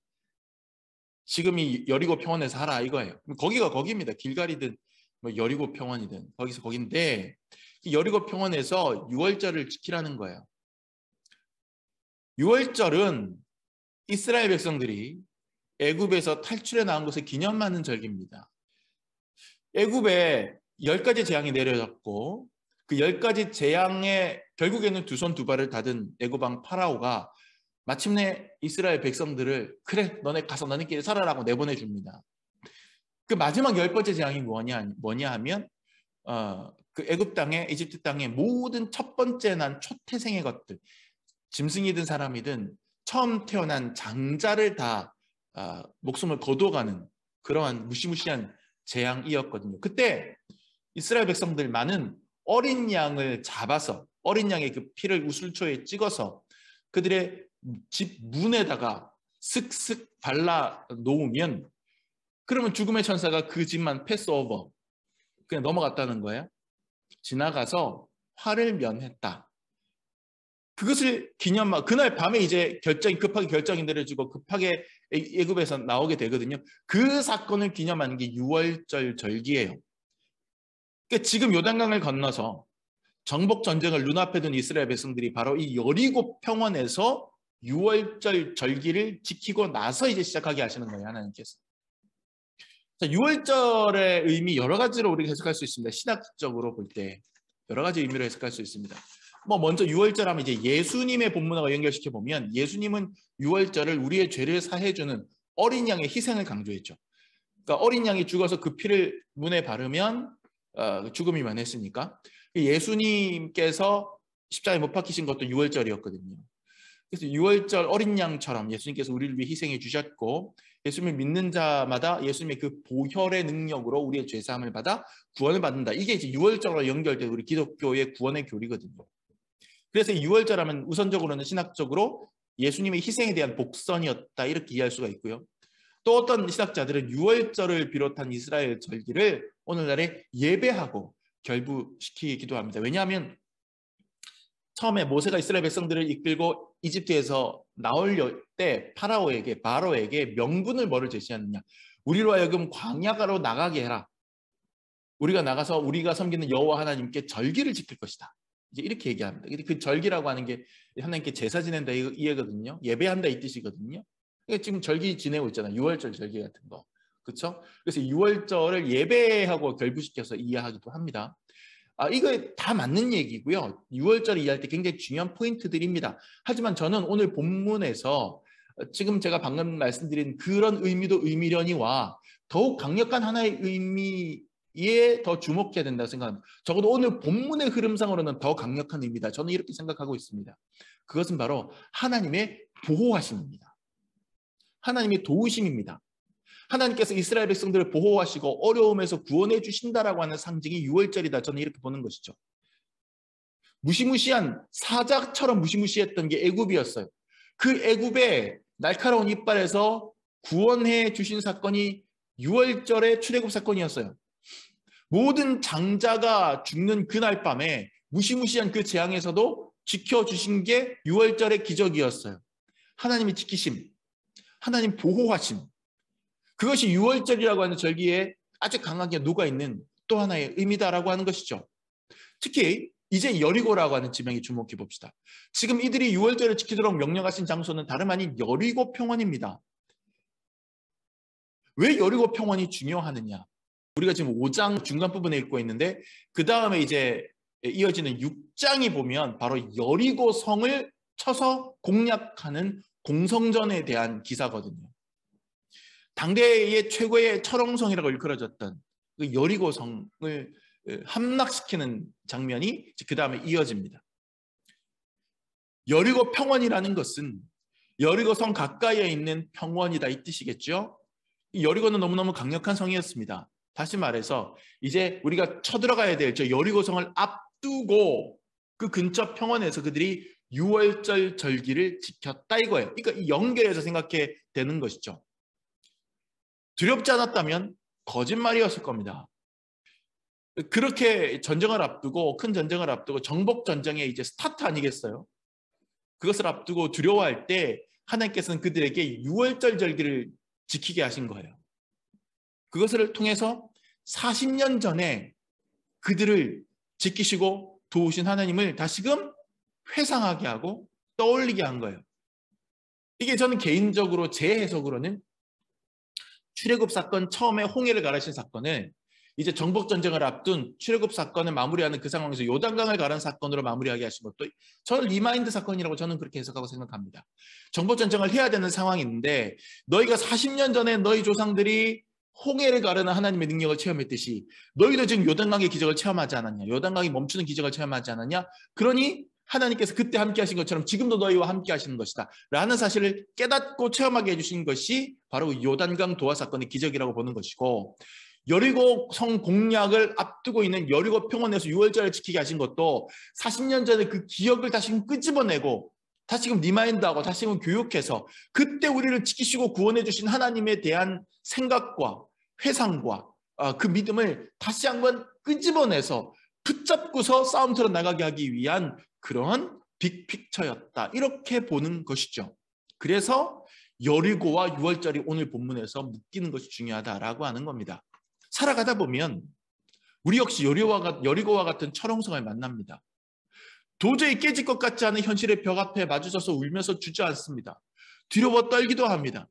지금 이 여리고 평원에서 하라 이거예요. 거기가 거기입니다. 길갈이든 뭐 여리고 평원이든 거기서 거긴데 여리고 평원에서 6월절을 지키라는 거예요. 6월절은 이스라엘 백성들이 애굽에서 탈출해 나온 것을 기념하는 절기입니다. 애굽에 10가지 재앙이 내려졌고 그 10가지 재앙에 결국에는 두 손 두 발을 닫은 애굽 왕 파라오가 마침내 이스라엘 백성들을 그래 너네 가서 너네끼리 살아라고 내보내줍니다. 그 마지막 10번째 재앙이 뭐냐 하면 그 애굽 땅에 이집트 땅에 모든 첫 번째 난 초태생의 것들 짐승이든 사람이든 처음 태어난 장자를 다 목숨을 거둬가는 그러한 무시무시한 재앙이었거든요. 그때 이스라엘 백성들만은 어린 양을 잡아서 어린 양의 그 피를 우슬초에 찍어서 그들의 집 문에다가 슥슥 발라 놓으면 그러면 죽음의 천사가 그 집만 패스오버 그냥 넘어갔다는 거예요. 지나가서 화를 면했다. 그것을 기념하고 그날 밤에 이제 급하게 결정이 내려지고 급하게 애굽에서 나오게 되거든요. 그 사건을 기념하는 게 6월절 절기예요. 그러니까 지금 요단강을 건너서 정복 전쟁을 눈앞에 둔 이스라엘 백성들이 바로 이 여리고 평원에서 6월절 절기를 지키고 나서 이제 시작하게 하시는 거예요. 하나님께서. 자, 6월절의 의미 여러 가지로 우리가 해석할 수 있습니다. 신학적으로 볼 때 여러 가지 의미로 해석할 수 있습니다. 먼저 6월절 하면 이제 예수님의 본문하고 연결시켜 보면 예수님은 6월절을 우리의 죄를 사해주는 어린 양의 희생을 강조했죠. 그러니까 어린 양이 죽어서 그 피를 문에 바르면 죽음이 면했으니까 예수님께서 십자가에 못 박히신 것도 6월절이었거든요. 그래서 6월절 어린 양처럼 예수님께서 우리를 위해 희생해 주셨고 예수님을 믿는 자마다 예수님의 그 보혈의 능력으로 우리의 죄사함을 받아 구원을 받는다. 이게 이제 6월절과 연결된 우리 기독교의 구원의 교리거든요. 그래서 6월절 하면 우선적으로는 신학적으로 예수님의 희생에 대한 복선이었다 이렇게 이해할 수가 있고요. 또 어떤 신학자들은 6월절을 비롯한 이스라엘 절기를 오늘날에 예배하고 결부시키기도 합니다. 왜냐하면 처음에 모세가 이스라엘 백성들을 이끌고 이집트에서 나올 때 바로에게 명분을 뭐를 제시하느냐. 우리로 하여금 광야가로 나가게 해라. 우리가 나가서 우리가 섬기는 여호와 하나님께 절기를 지킬 것이다. 이제 이렇게 얘기합니다. 그 절기라고 하는 게 하나님께 제사 지낸다 이거거든요. 예배한다 이 뜻이거든요. 그러니까 지금 절기 지내고 있잖아요. 6월절 절기 같은 거. 그렇죠? 그래서 6월절을 예배하고 결부시켜서 이해하기도 합니다. 이거 다 맞는 얘기고요. 6월절 이해할 때 굉장히 중요한 포인트들입니다. 하지만 저는 오늘 본문에서 지금 제가 방금 말씀드린 그런 의미도 의미려니와 더욱 강력한 하나의 의미에 더 주목해야 된다고 생각합니다. 적어도 오늘 본문의 흐름상으로는 더 강력한 의미다. 저는 이렇게 생각하고 있습니다. 그것은 바로 하나님의 보호하심입니다. 하나님의 도우심입니다. 하나님께서 이스라엘 백성들을 보호하시고 어려움에서 구원해 주신다라고 하는 상징이 6월절이다. 저는 이렇게 보는 것이죠. 무시무시한 사자처럼 무시무시했던 게 애굽이었어요. 그 애굽의 날카로운 이빨에서 구원해 주신 사건이 유월절의 출애굽 사건이었어요. 모든 장자가 죽는 그날 밤에 무시무시한 그 재앙에서도 지켜주신 게 유월절의 기적이었어요. 하나님이 지키심, 하나님 보호하심, 그것이 유월절이라고 하는 절기에 아주 강하게 녹아있는 또 하나의 의미다라고 하는 것이죠. 특히 이제 여리고라고 하는 지명에 주목해 봅시다. 지금 이들이 유월절을 지키도록 명령하신 장소는 다름 아닌 여리고 평원입니다. 왜 여리고 평원이 중요하느냐? 우리가 지금 5장 중간 부분에 읽고 있는데 그 다음에 이제 이어지는 6장이 보면 바로 여리고 성을 쳐서 공략하는 공성전에 대한 기사거든요. 당대의 최고의 철옹성이라고 일컬어졌던 그 여리고 성을 함락시키는 장면이 그 다음에 이어집니다. 여리고 평원이라는 것은 여리고 성 가까이에 있는 평원이다 이 뜻이겠죠. 여리고는 너무너무 강력한 성이었습니다. 다시 말해서 이제 우리가 쳐들어가야 될 저 여리고성을 앞두고 그 근처 평원에서 그들이 유월절 절기를 지켰다 이거예요. 그러니까 연결해서 생각해 되는 것이죠. 두렵지 않았다면 거짓말이었을 겁니다. 그렇게 전쟁을 앞두고 큰 전쟁을 앞두고 정복 전쟁의 이제 스타트 아니겠어요? 그것을 앞두고 두려워할 때 하나님께서는 그들에게 유월절 절기를 지키게 하신 거예요. 그것을 통해서 40년 전에 그들을 지키시고 도우신 하나님을 다시금 회상하게 하고 떠올리게 한 거예요. 이게 저는 개인적으로 제 해석으로는 출애굽 사건 처음에 홍해를 가르신 사건을 이제 정복 전쟁을 앞둔 출애굽 사건을 마무리하는 그 상황에서 요단강을 가른 사건으로 마무리하게 하신 것도 저는 리마인드 사건이라고 저는 그렇게 해석하고 생각합니다. 정복 전쟁을 해야 되는 상황인데 너희가 40년 전에 너희 조상들이 홍해를 가르는 하나님의 능력을 체험했듯이 너희도 지금 요단강의 기적을 체험하지 않았냐? 요단강이 멈추는 기적을 체험하지 않았냐? 그러니 하나님께서 그때 함께 하신 것처럼 지금도 너희와 함께 하시는 것이다 라는 사실을 깨닫고 체험하게 해주신 것이 바로 요단강 도하 사건의 기적이라고 보는 것이고, 여리고 성 공략을 앞두고 있는 여리고 평원에서 유월절을 지키게 하신 것도 40년 전에 그 기억을 다시금 끄집어내고 다시금 리마인드하고 다시금 교육해서 그때 우리를 지키시고 구원해 주신 하나님에 대한 생각과 회상과 그 믿음을 다시 한번 끄집어내서 붙잡고서 싸움터로 나가게 하기 위한 그런 빅픽처였다 이렇게 보는 것이죠. 그래서 여리고와 유월절이 오늘 본문에서 묶이는 것이 중요하다라고 하는 겁니다. 살아가다 보면 우리 역시 여리고와 같은 철옹성을 만납니다. 도저히 깨질 것 같지 않은 현실의 벽 앞에 마주서서 울면서 주저앉습니다. 뒤로 떨기도 합니다.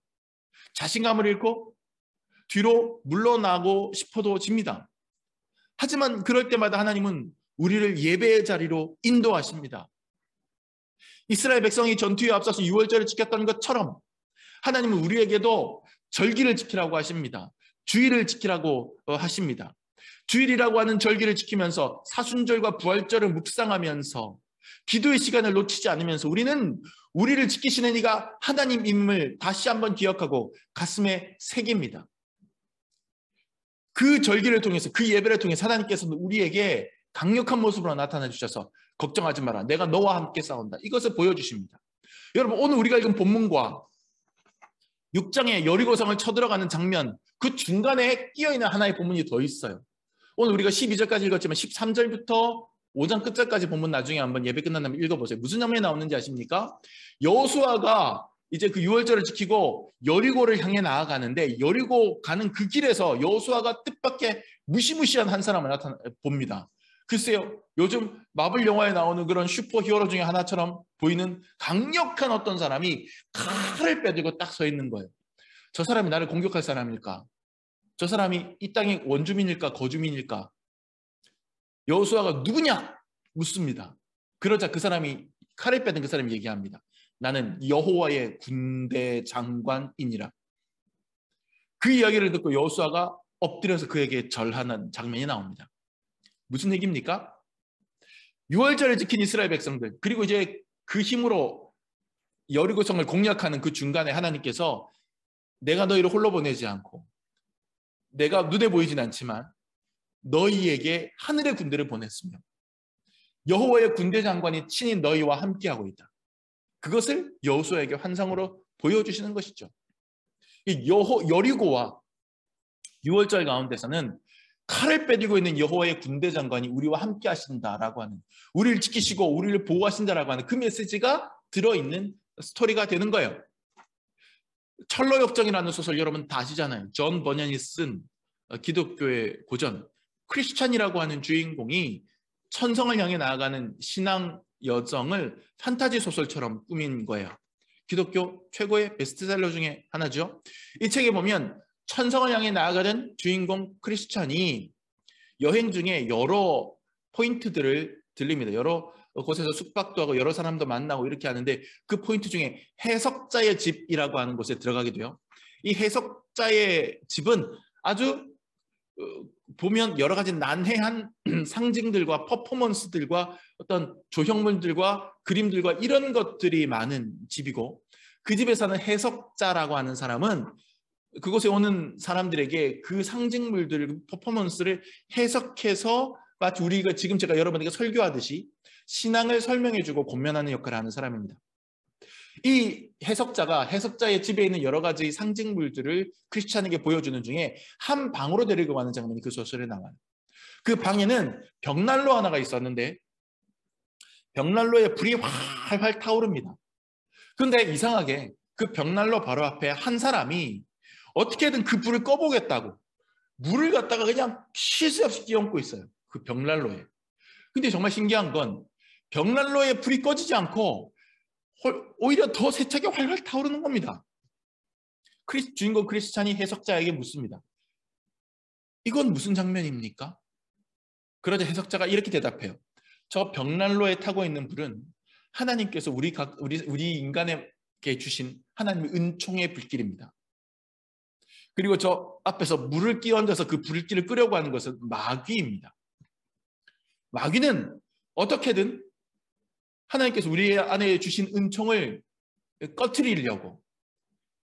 자신감을 잃고 뒤로 물러나고 싶어도 집니다. 하지만 그럴 때마다 하나님은 우리를 예배의 자리로 인도하십니다. 이스라엘 백성이 전투에 앞서서 유월절을 지켰던 것처럼 하나님은 우리에게도 절기를 지키라고 하십니다. 주일을 지키라고 하십니다. 주일이라고 하는 절기를 지키면서 사순절과 부활절을 묵상하면서 기도의 시간을 놓치지 않으면서 우리는 우리를 지키시는 이가 하나님임을 다시 한번 기억하고 가슴에 새깁니다. 그 절기를 통해서 그 예배를 통해서 하나님께서는 우리에게 강력한 모습으로 나타나 주셔서 걱정하지 마라. 내가 너와 함께 싸운다. 이것을 보여주십니다. 여러분 오늘 우리가 읽은 본문과 6장의 여리고성을 쳐들어가는 장면 그 중간에 끼어있는 하나의 본문이 더 있어요. 오늘 우리가 12절까지 읽었지만 13절부터 5장 끝절까지 본문 나중에 한번 예배 끝난 다음에 읽어보세요. 무슨 장면이 나오는지 아십니까? 여호수아가 이제 그 유월절을 지키고 여리고를 향해 나아가는데 여리고 가는 그 길에서 여호수아가 뜻밖의 무시무시한 한 사람을 봅니다. 글쎄요, 요즘 마블 영화에 나오는 그런 슈퍼 히어로 중에 하나처럼 보이는 강력한 어떤 사람이 칼을 빼들고 딱 서 있는 거예요. 저 사람이 나를 공격할 사람일까? 저 사람이 이 땅의 원주민일까 거주민일까? 여호수아가 누구냐? 묻습니다. 그러자 그 사람이 칼을 빼든 그 사람이 얘기합니다. 나는 여호와의 군대 장관이니라. 그 이야기를 듣고 여호수아가 엎드려서 그에게 절하는 장면이 나옵니다. 무슨 얘기입니까? 유월절을 지킨 이스라엘 백성들 그리고 이제 그 힘으로 여리고성을 공략하는 그 중간에 하나님께서 내가 너희를 홀로 보내지 않고 내가 눈에 보이진 않지만 너희에게 하늘의 군대를 보냈으며 여호와의 군대 장관이 친히 너희와 함께하고 있다. 그것을 여호수아에게 환상으로 보여주시는 것이죠. 이 여리고와 6월절 가운데서는 칼을 빼들고 있는 여호와의 군대 장관이 우리와 함께 하신다라고 하는, 우리를 지키시고 우리를 보호하신다라고 하는 그 메시지가 들어있는 스토리가 되는 거예요. 철로역정이라는 소설 여러분 다 아시잖아요. 존 버년이 쓴 기독교의 고전, 크리스찬이라고 하는 주인공이 천성을 향해 나아가는 신앙 여정을 판타지 소설처럼 꾸민 거예요. 기독교 최고의 베스트셀러 중에 하나죠. 이 책에 보면 천성을 향해 나아가는 주인공 크리스찬이 여행 중에 여러 포인트들을 들립니다. 여러 곳에서 숙박도 하고 여러 사람도 만나고 이렇게 하는데, 그 포인트 중에 해석자의 집이라고 하는 곳에 들어가게 돼요. 이 해석자의 집은 아주 보면 여러 가지 난해한 상징들과 퍼포먼스들과 어떤 조형물들과 그림들과 이런 것들이 많은 집이고, 그 집에 사는 해석자라고 하는 사람은 그곳에 오는 사람들에게 그 상징물들, 퍼포먼스를 해석해서 마치 우리가 지금 제가 여러분에게 설교하듯이 신앙을 설명해주고 권면하는 역할을 하는 사람입니다. 이 해석자가 해석자의 집에 있는 여러 가지 상징물들을 크리스찬에게 보여주는 중에 한 방으로 데리고 가는 장면이 그 소설에 나와요. 그 방에는 벽난로 하나가 있었는데 벽난로에 불이 활활 타오릅니다. 그런데 이상하게 그 벽난로 바로 앞에 한 사람이 어떻게든 그 불을 꺼보겠다고 물을 갖다가 그냥 쉴 새 없이 끼얹고 있어요. 그 벽난로에. 근데 정말 신기한 건 벽난로에 불이 꺼지지 않고 오히려 더 세차게 활활 타오르는 겁니다. 주인공 크리스찬이 해석자에게 묻습니다. 이건 무슨 장면입니까? 그러자 해석자가 이렇게 대답해요. 저 벽난로에 타고 있는 불은 하나님께서 우리 인간에게 주신 하나님의 은총의 불길입니다. 그리고 저 앞에서 물을 끼얹어서 그 불길을 끄려고 하는 것은 마귀입니다. 마귀는 어떻게든 하나님께서 우리 안에 주신 은총을 꺼트리려고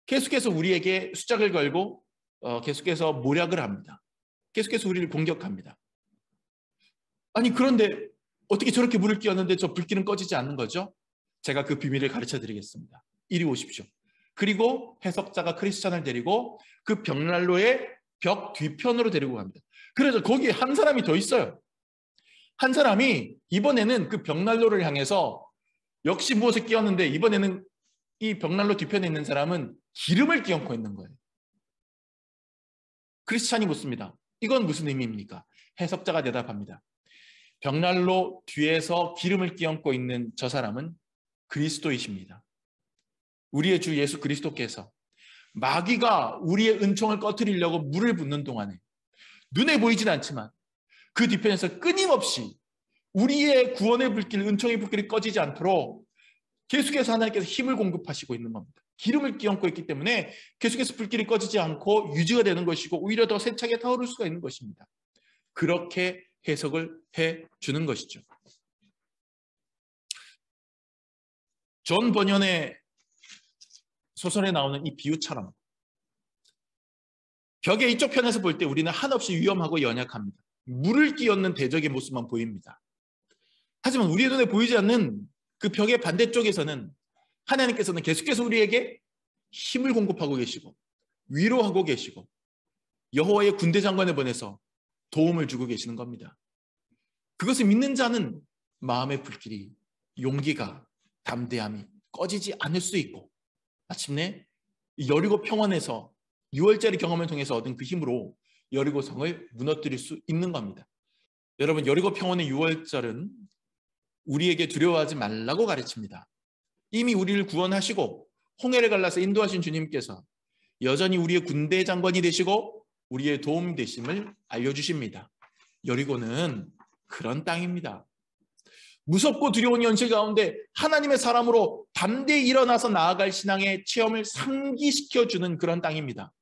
계속해서 우리에게 수작을 걸고 계속해서 모략을 합니다. 계속해서 우리를 공격합니다. 아니 그런데 어떻게 저렇게 물을 끼얹는데 저 불길은 꺼지지 않는 거죠? 제가 그 비밀을 가르쳐 드리겠습니다. 이리 오십시오. 그리고 해석자가 크리스찬을 데리고 그 벽난로의 벽 뒤편으로 데리고 갑니다. 그래서 거기에 한 사람이 더 있어요. 한 사람이 이번에는 그 벽난로를 향해서 역시 무엇을 끼얹는데, 이번에는 이 벽난로 뒤편에 있는 사람은 기름을 끼얹고 있는 거예요. 크리스찬이 묻습니다. 이건 무슨 의미입니까? 해석자가 대답합니다. 벽난로 뒤에서 기름을 끼얹고 있는 저 사람은 그리스도이십니다. 우리의 주 예수 그리스도께서 마귀가 우리의 은총을 꺼트리려고 물을 붓는 동안에 눈에 보이진 않지만 그 뒤편에서 끊임없이 우리의 구원의 불길, 은총의 불길이 꺼지지 않도록 계속해서 하나님께서 힘을 공급하시고 있는 겁니다. 기름을 끼얹고 있기 때문에 계속해서 불길이 꺼지지 않고 유지가 되는 것이고 오히려 더 세차게 타오를 수가 있는 것입니다. 그렇게 해석을 해주는 것이죠. 존 버년의 소설에 나오는 이 비유처럼 벽의 이쪽 편에서 볼 때 우리는 한없이 위험하고 연약합니다. 물을 끼얹는 대적의 모습만 보입니다. 하지만 우리의 눈에 보이지 않는 그 벽의 반대쪽에서는 하나님께서는 계속해서 우리에게 힘을 공급하고 계시고 위로하고 계시고 여호와의 군대 장관을 보내서 도움을 주고 계시는 겁니다. 그것을 믿는 자는 마음의 불길이, 용기가, 담대함이 꺼지지 않을 수 있고 마침내 여리고 평원에서 6월짜리 경험을 통해서 얻은 그 힘으로 여리고성을 무너뜨릴 수 있는 겁니다. 여러분, 여리고 평원의 6월절은 우리에게 두려워하지 말라고 가르칩니다. 이미 우리를 구원하시고 홍해를 갈라서 인도하신 주님께서 여전히 우리의 군대 장관이 되시고 우리의 도움 되심을 알려주십니다. 여리고는 그런 땅입니다. 무섭고 두려운 현실 가운데 하나님의 사람으로 담대히 일어나서 나아갈 신앙의 체험을 상기시켜주는 그런 땅입니다.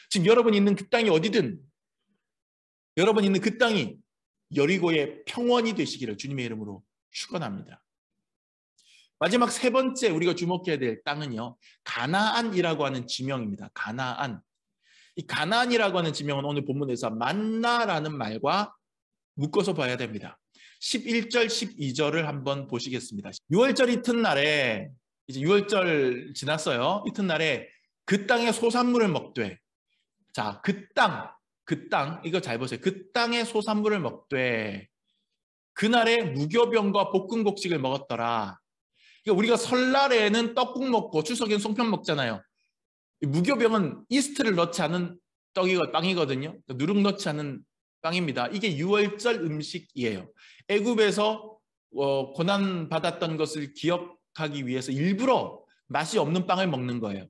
지금 여러분이 있는 그 땅이 어디든 여러분이 있는 그 땅이 여리고의 평원이 되시기를 주님의 이름으로 축원합니다. 마지막 세 번째 우리가 주목해야 될 땅은요, 가나안이라고 하는 지명입니다. 가나안. 이 가나안이라고 하는 지명은 오늘 본문에서 만나라는 말과 묶어서 봐야 됩니다. 11절, 12절을 한번 보시겠습니다. 6월절 이튿날에, 이제 6월절 지났어요. 이튿날에 그 땅의 소산물을 먹되. 자, 그 땅, 이거 잘 보세요. 그 땅의 소산물을 먹되 그날에 무교병과 볶음곡식을 먹었더라. 그러니까 우리가 설날에는 떡국 먹고 추석에는 송편 먹잖아요. 무교병은 이스트를 넣지 않은 빵이거든요. 누룩 넣지 않은 빵입니다. 이게 유월절 음식이에요. 애굽에서 고난 받았던 것을 기억하기 위해서 일부러 맛이 없는 빵을 먹는 거예요.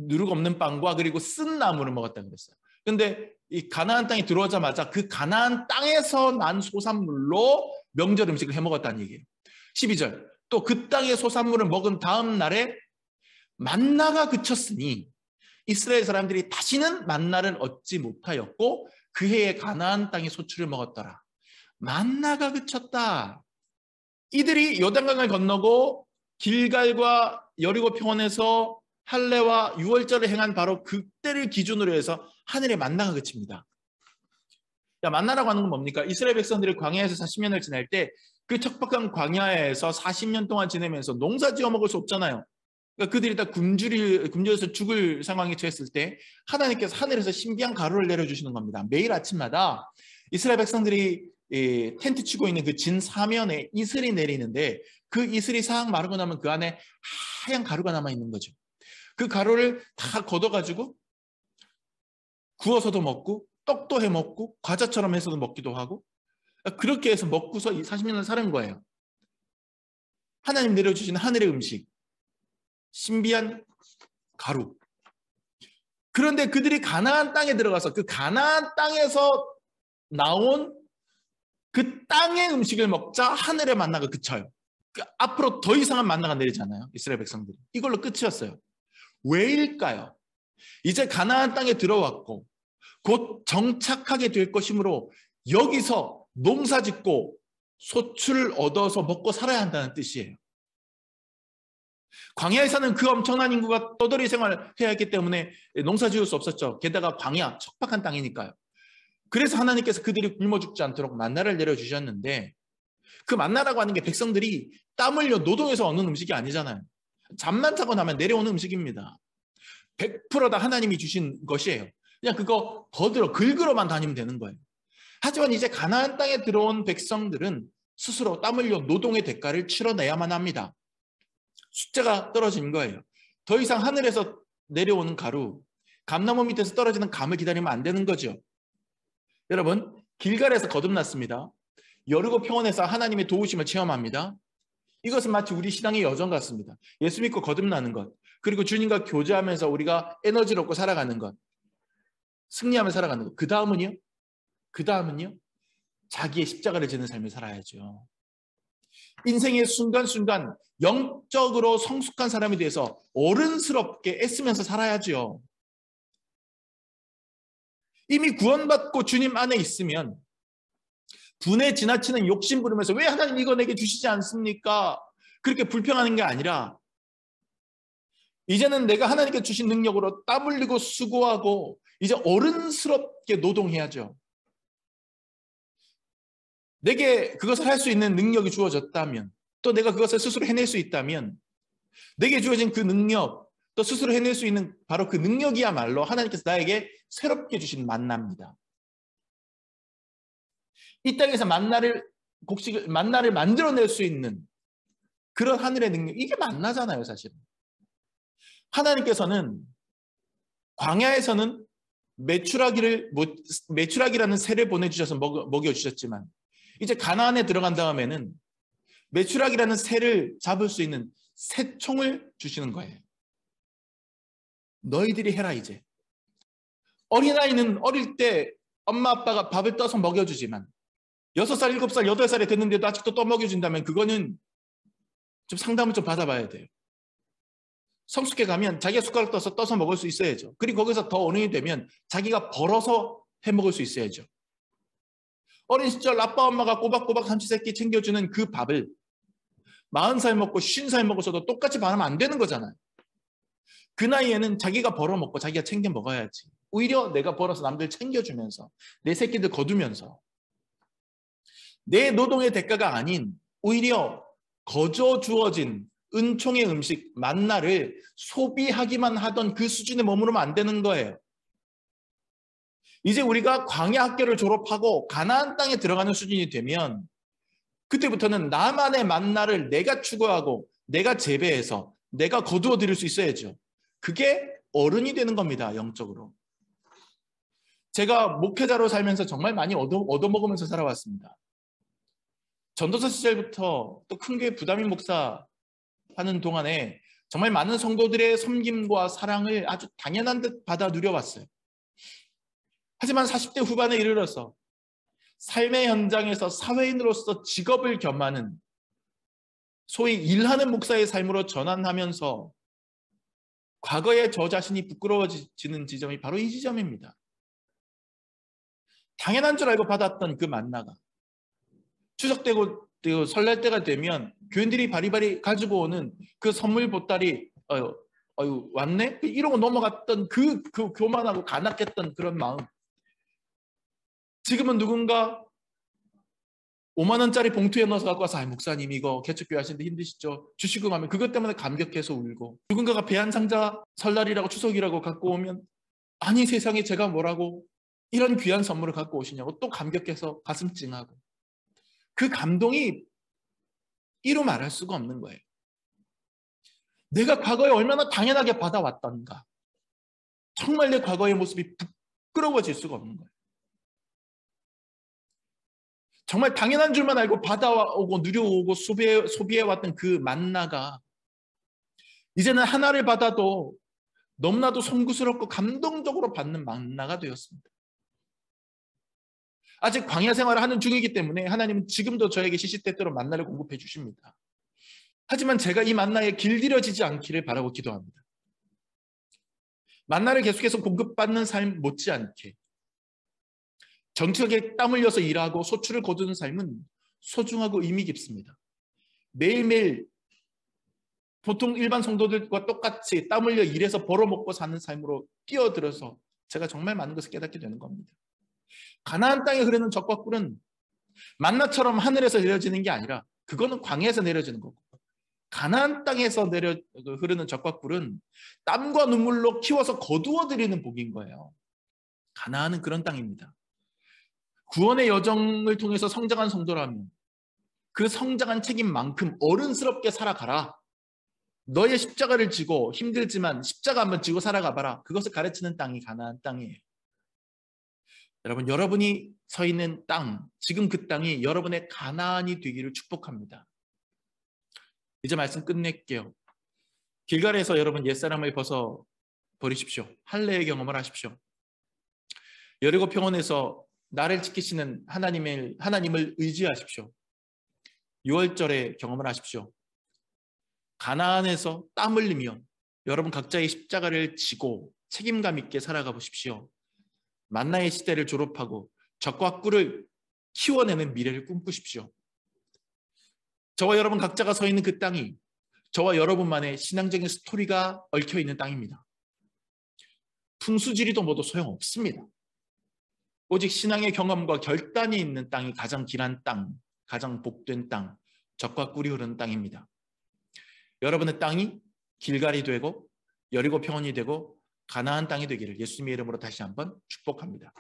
누룩 없는 빵과 그리고 쓴 나물을 먹었다 그랬어요. 근데 이 가나안 땅에 들어오자마자 그 가나안 땅에서 난 소산물로 명절 음식을 해 먹었다는 얘기예요. 12절. 또 그 땅의 소산물을 먹은 다음 날에 만나가 그쳤으니 이스라엘 사람들이 다시는 만나를 얻지 못하였고 그 해에 가나안 땅의 소출을 먹었더라. 만나가 그쳤다. 이들이 요단강을 건너고 길갈과 여리고 평원에서 할례와 유월절을 행한 바로 그때를 기준으로 해서 하늘에 만나가 그칩니다. 만나라고 하는 건 뭡니까? 이스라엘 백성들이 광야에서 40년을 지날 때 그 척박한 광야에서 40년 동안 지내면서 농사 지어 먹을 수 없잖아요. 그러니까 그들이 다 굶주려서 죽을 상황에 처했을 때 하나님께서 하늘에서 신비한 가루를 내려주시는 겁니다. 매일 아침마다 이스라엘 백성들이 텐트 치고 있는 그 진 사면에 이슬이 내리는데 그 이슬이 싹 마르고 나면 그 안에 하얀 가루가 남아있는 거죠. 그 가루를 다 걷어가지고 구워서도 먹고 떡도 해 먹고 과자처럼 해서도 먹기도 하고 그렇게 해서 먹고서 40년을 사는 거예요. 하나님 내려주신 하늘의 음식, 신비한 가루. 그런데 그들이 가나안 땅에 들어가서 그 가나안 땅에서 나온 그 땅의 음식을 먹자 하늘의 만나가 그쳐요. 앞으로 더 이상한 만나가 내리잖아요. 이스라엘 백성들이. 이걸로 끝이었어요. 왜일까요? 이제 가나안 땅에 들어왔고 곧 정착하게 될 것이므로 여기서 농사 짓고 소출을 얻어서 먹고 살아야 한다는 뜻이에요. 광야에서는 그 엄청난 인구가 떠돌이 생활을 해야 했기 때문에 농사 지을 수 없었죠. 게다가 광야, 척박한 땅이니까요. 그래서 하나님께서 그들이 굶어 죽지 않도록 만나를 내려주셨는데 그 만나라고 하는 게 백성들이 땀 흘려 노동해서 얻는 음식이 아니잖아요. 잠만 자고 나면 내려오는 음식입니다. 100% 다 하나님이 주신 것이에요. 그냥 그거 긁으러만 다니면 되는 거예요. 하지만 이제 가나안 땅에 들어온 백성들은 스스로 땀 흘려 노동의 대가를 치러내야만 합니다. 숫자가 떨어진 거예요. 더 이상 하늘에서 내려오는 가루, 감나무 밑에서 떨어지는 감을 기다리면 안 되는 거죠. 여러분, 길갈에서 거듭났습니다. 여리고 평원에서 하나님의 도우심을 체험합니다. 이것은 마치 우리 신앙의 여정 같습니다. 예수 믿고 거듭나는 것, 그리고 주님과 교제하면서 우리가 에너지를 얻고 살아가는 것, 승리하며 살아가는 것. 그 다음은요? 자기의 십자가를 지는 삶을 살아야죠. 인생의 순간순간 영적으로 성숙한 사람이 돼서 어른스럽게 애쓰면서 살아야죠. 이미 구원받고 주님 안에 있으면 분에 지나치는 욕심 부리면서 왜 하나님 이거 내게 주시지 않습니까? 그렇게 불평하는 게 아니라 이제는 내가 하나님께 주신 능력으로 땀 흘리고 수고하고 이제 어른스럽게 노동해야죠. 내게 그것을 할 수 있는 능력이 주어졌다면 또 내가 그것을 스스로 해낼 수 있다면 내게 주어진 그 능력 또 스스로 해낼 수 있는 바로 그 능력이야말로 하나님께서 나에게 새롭게 주신 만나입니다. 이 땅에서 만나를 만들어낼 수 있는 그런 하늘의 능력, 이게 만나잖아요, 사실은. 하나님께서는 광야에서는 메추라기라는 새를 보내주셔서 먹여주셨지만 이제 가나안에 들어간 다음에는 메추라기라는 새를 잡을 수 있는 새총을 주시는 거예요. 너희들이 해라 이제. 어린아이는 어릴 때 엄마 아빠가 밥을 떠서 먹여주지만 6살, 7살, 8살이 됐는데도 아직도 또 먹여준다면 그거는 좀 상담을 좀 받아봐야 돼요. 성숙해 가면 자기가 숟가락 떠서 먹을 수 있어야죠. 그리고 거기서 더 어른이 되면 자기가 벌어서 해 먹을 수 있어야죠. 어린 시절 아빠 엄마가 꼬박꼬박 삼시세끼 챙겨주는 그 밥을 40살 먹고 50살 먹어서도 똑같이 반하면 안 되는 거잖아요. 그 나이에는 자기가 벌어먹고 자기가 챙겨 먹어야지. 오히려 내가 벌어서 남들 챙겨주면서 내 새끼들 거두면서 내 노동의 대가가 아닌 오히려 거저 주어진 은총의 음식 만나를 소비하기만 하던 그 수준에 머무르면 안 되는 거예요. 이제 우리가 광야 학교를 졸업하고 가나안 땅에 들어가는 수준이 되면 그때부터는 나만의 만나를 내가 추구하고 내가 재배해서 내가 거두어 들일 수 있어야죠. 그게 어른이 되는 겁니다. 영적으로. 제가 목회자로 살면서 정말 많이 얻어먹으면서 살아왔습니다. 전도서 시절부터 또 큰 교회 부담임 목사 하는 동안에 정말 많은 성도들의 섬김과 사랑을 아주 당연한 듯 받아 누려왔어요. 하지만 40대 후반에 이르러서 삶의 현장에서 사회인으로서 직업을 겸하는 소위 일하는 목사의 삶으로 전환하면서 과거의 저 자신이 부끄러워지는 지점이 바로 이 지점입니다. 당연한 줄 알고 받았던 그 만나가 추석 때고 설날 때가 되면 교인들이 바리바리 가지고 오는 그 선물 보따리 왔네? 이러고 넘어갔던 그 교만하고 간악했던 그런 마음. 지금은 누군가 5만 원짜리 봉투에 넣어서 갖고 와서 목사님 이거 개척교회 하시는데 힘드시죠? 주시고 가면 그것 때문에 감격해서 울고, 누군가가 배 한 상자 설날이라고 추석이라고 갖고 오면 아니 세상에 제가 뭐라고 이런 귀한 선물을 갖고 오시냐고 또 감격해서 가슴 찡하고, 그 감동이 이루 말할 수가 없는 거예요. 내가 과거에 얼마나 당연하게 받아왔던가. 정말 내 과거의 모습이 부끄러워질 수가 없는 거예요. 정말 당연한 줄만 알고 받아오고 누려오고 소비해왔던 그 만나가 이제는 하나를 받아도 너무나도 송구스럽고 감동적으로 받는 만나가 되었습니다. 아직 광야 생활을 하는 중이기 때문에 하나님은 지금도 저에게 시시때때로 만나를 공급해 주십니다. 하지만 제가 이 만나에 길들여지지 않기를 바라고 기도합니다. 만나를 계속해서 공급받는 삶 못지않게 정직하게 땀 흘려서 일하고 소출을 거두는 삶은 소중하고 의미 깊습니다. 매일매일 보통 일반 성도들과 똑같이 땀 흘려 일해서 벌어먹고 사는 삶으로 뛰어들어서 제가 정말 많은 것을 깨닫게 되는 겁니다. 가나안 땅에 흐르는 젖과 꿀은 만나처럼 하늘에서 내려지는 게 아니라 그거는 광야에서 내려지는 거고, 가나안 땅에서 흐르는 젖과 꿀은 땀과 눈물로 키워서 거두어 들이는 복인 거예요. 가나안은 그런 땅입니다. 구원의 여정을 통해서 성장한 성도라면 그 성장한 책임만큼 어른스럽게 살아가라. 너의 십자가를 지고 힘들지만 십자가 한번 지고 살아가봐라. 그것을 가르치는 땅이 가나안 땅이에요. 여러분, 여러분이 서 있는 땅, 지금 그 땅이 여러분의 가나안이 되기를 축복합니다. 이제 말씀 끝낼게요. 길갈에서 여러분 옛사람을 벗어 버리십시오. 할례의 경험을 하십시오. 여리고 평원에서 나를 지키시는 하나님을 의지하십시오. 6월절의 경험을 하십시오. 가나안에서 땀 흘리며 여러분 각자의 십자가를 지고 책임감 있게 살아가 보십시오. 만나의 시대를 졸업하고 젖과 꿀을 키워내는 미래를 꿈꾸십시오. 저와 여러분 각자가 서 있는 그 땅이 저와 여러분만의 신앙적인 스토리가 얽혀있는 땅입니다. 풍수지리도 모두 소용없습니다. 오직 신앙의 경험과 결단이 있는 땅이 가장 길한 땅, 가장 복된 땅, 젖과 꿀이 흐르는 땅입니다. 여러분의 땅이 길갈이 되고 여리고 평원이 되고 가나안 땅이 되기를 예수님의 이름으로 다시 한번 축복합니다.